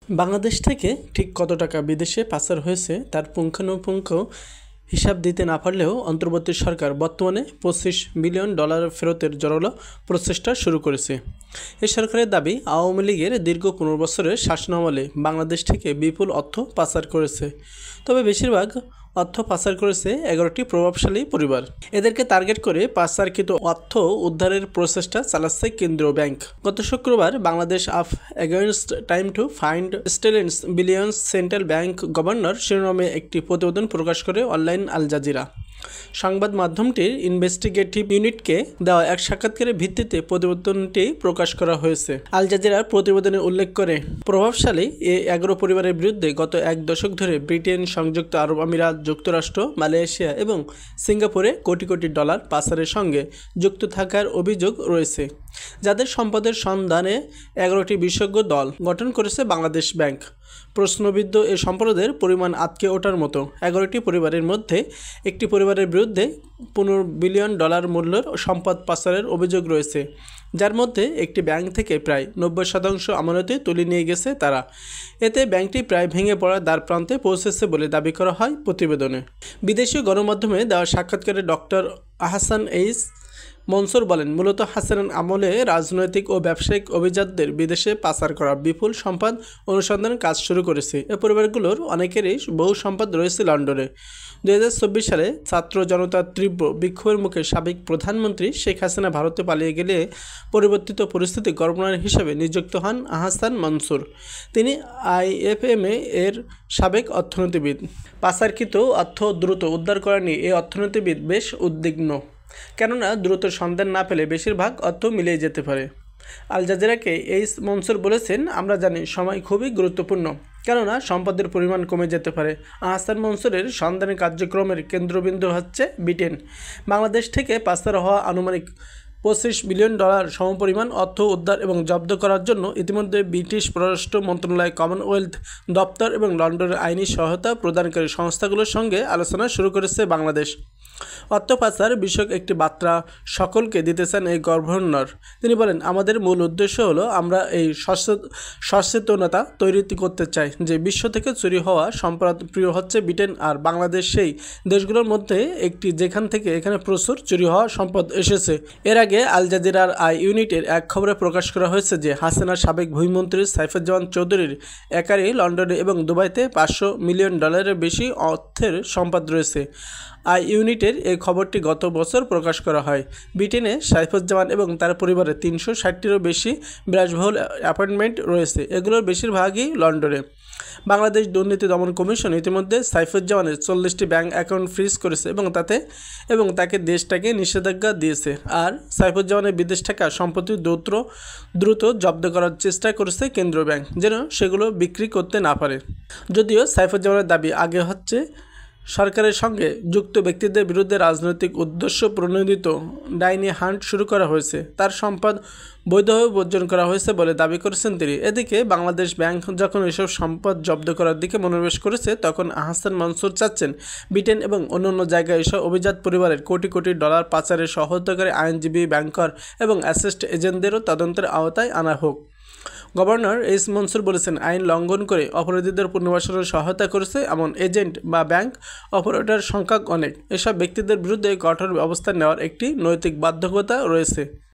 বাংলাদেশ থেকে ঠিক কত টাকা বিদেশে পাচার হয়েছে তার পুঙ্খানুপুঙ্খ হিসাব দিতে না পারলেও অন্তর্বর্তী সরকার বর্তমানে $25 বিলিয়ন ফেরতের জোরালো প্রচেষ্টা শুরু করেছে। এই সরকারের দাবি, আওয়ামী লীগের দীর্ঘ 15 বছরের শাসনামলে বাংলাদেশ থেকে বিপুল অর্থ পাচার করেছে। তবে বেশিরভাগ অর্থ পাচার করেছে 11টি প্রভাবশালী পরিবার। এদেরকে টার্গেট করে পাচারকৃত অর্থ উদ্ধারের প্রচেষ্টা চালাচ্ছে কেন্দ্রীয় ব্যাংক। গত শুক্রবার Bangladesh up against time to find stolen billions central bank governor শিরোনামে একটি প্রতিবেদন প্রকাশ করে অনলাইন আল জাজিরা। সংবাদ মাধ্যমটির ইনভেস্টিগেটিভ ইউনিটকে দেওয়া এক সাক্ষাৎকারের ভিত্তিতে প্রতিবেদনটি প্রকাশ করা হয়েছে। আল জাজিরার প্রতিবেদনে উল্লেখ করে, প্রভাবশালী এই 11 পরিবারের বিরুদ্ধে গত এক দশক ধরে ব্রিটেন, সংযুক্ত আরব আমিরাত, যুক্তরাষ্ট্র, মালয়েশিয়া এবং সিঙ্গাপুরে কোটি কোটি ডলার পাচারের সঙ্গে যুক্ত থাকার অভিযোগ রয়েছে, যাদের সম্পদের সন্ধানে 11টি বিশেষজ্ঞ দল গঠন করেছে বাংলাদেশ ব্যাংক। প্রশ্নবিদ্ধ এ সম্পদের পরিমাণ আটকে ওঠার মতো। 11টি পরিবারের মধ্যে একটি পরিবারের বিরুদ্ধে $15 বিলিয়ন মূল্যের সম্পদ পাচারের অভিযোগ রয়েছে, যার মধ্যে একটি ব্যাংক থেকে প্রায় 90% আমানতে তুলে নিয়ে গেছে তারা। এতে ব্যাংকটি প্রায় ভেঙে পড়ার দ্বারপ্রান্তে পৌঁছেছে বলে দাবি করা হয় প্রতিবেদনে। বিদেশি গণমাধ্যমে দেওয়া সাক্ষাৎকারে ডক্টর আহসান এইচ মনসুর বলেন, মূলত হাসিনার আমলে রাজনৈতিক ও ব্যবসায়িক অভিজাতদের বিদেশে পাচার করা বিপুল সম্পদ অনুসন্ধানের কাজ শুরু করেছে। এ পরিবারগুলোর অনেকেরই বহু সম্পদ রয়েছে লন্ডনে। 2024 সালে ছাত্র জনতার তীব্র বিক্ষোভের মুখে সাবেক প্রধানমন্ত্রী শেখ হাসিনা ভারতে পালিয়ে গেলে পরিবর্তিত পরিস্থিতি গভর্নর হিসেবে নিযুক্ত হন আহসান মনসুর। তিনি IFMA এর সাবেক অর্থনীতিবিদ। পাচারকৃত অর্থ দ্রুত উদ্ধার করা নিয়ে এই অর্থনীতিবিদ বেশ উদ্বিগ্ন, কেননা দ্রুত সন্ধান না পেলে বেশিরভাগ অর্থ মিলিয়ে যেতে পারে। আল জাজিরাকে এইচ মনসুর বলেছেন, আমরা জানি সময় খুবই গুরুত্বপূর্ণ, কেননা সম্পদের পরিমাণ কমে যেতে পারে। আহসান মনসুরের সন্ধানী কার্যক্রমের কেন্দ্রবিন্দু হচ্ছে ব্রিটেন। বাংলাদেশ থেকে পাচার হওয়া আনুমানিক $25 বিলিয়ন সমপরিমাণ অর্থ উদ্ধার এবং জব্দ করার জন্য ইতিমধ্যে ব্রিটিশ পররাষ্ট্র মন্ত্রণালয়, কমনওয়েলথ দপ্তর এবং লন্ডনের আইনি সহায়তা প্রদানকারী সংস্থাগুলোর সঙ্গে আলোচনা শুরু করেছে বাংলাদেশ। অর্থ পাচার বিষয়ক একটি বার্তা সকলকে দিতে চান এই গভর্নর। তিনি বলেন, আমাদের মূল উদ্দেশ্য হলো আমরা এই সচেতনতা তৈরি করতে চাই যে বিশ্ব থেকে চুরি হওয়া সম্পদ প্রিয় হচ্ছে ব্রিটেন, আর বাংলাদেশ সেই দেশগুলোর মধ্যে একটি যেখান থেকে এখানে প্রচুর চুরি হওয়া সম্পদ এসেছে। এর আগে আল জাজিরার ইউনিটের এক খবরে প্রকাশ করা হয়েছে যে হাসিনার সাবেক ভূমিমন্ত্রী সাইফুজ্জামান চৌধুরীর একারই লন্ডনে এবং দুবাইতে $500 মিলিয়ন বেশি অর্থের সম্পদ রয়েছে। ইউনিটের এই খবরটি গত বছর প্রকাশ করা হয়। ব্রিটেনে সাইফুজ্জামান এবং তার পরিবারের 360টিরও বেশি বিলাসবহুল অ্যাপার্টমেন্ট রয়েছে, এগুলোর বেশিরভাগই লন্ডনে। বাংলাদেশ দুর্নীতি দমন কমিশন ইতিমধ্যে সাইফুজ্জামানের 40টি ব্যাংক অ্যাকাউন্ট ফ্রিজ করেছে এবং তাকে দেশটাকে নিষেধাজ্ঞা দিয়েছে। আর সাইফুজ্জামানের বিদেশ থাকা সম্পত্তি দ্রুত জব্দ করার চেষ্টা করেছে কেন্দ্রীয় ব্যাংক, যেন সেগুলো বিক্রি করতে না পারে। যদিও সাইফুজ্জামানের দাবি আগে হচ্ছে সরকারের সঙ্গে যুক্ত ব্যক্তিদের বিরুদ্ধে রাজনৈতিক উদ্দেশ্য প্রণোদিত ডাইনি হান্ট শুরু করা হয়েছে, তার সম্পদ বৈধভাবে বর্জন করা হয়েছে বলে দাবি করেছেন তিনি। এদিকে বাংলাদেশ ব্যাংক যখন এসব সম্পদ জব্দ করার দিকে মনোনিবেশ করেছে, তখন আহসান মনসুর চাচ্ছেন ব্রিটেন এবং অন্যান্য জায়গায় এসব অভিজাত পরিবারের কোটি কোটি ডলার পাচারের সহায়তাকারী আইনজীবী, ব্যাংকার এবং অ্যাসেস্ট এজেন্টদেরও তদন্তের আওতায় আনা হোক। গভর্নর এইচ মনসুর বলেছেন, আইন লঙ্ঘন করে অপরাধীদের পুনর্বাসনের সহায়তা করেছে এমন এজেন্ট বা ব্যাংক অপারেটর সংখ্যা অনেক। এসব ব্যক্তিদের বিরুদ্ধে কঠোর ব্যবস্থা নেওয়ার একটি নৈতিক বাধ্যবাধকতা রয়েছে।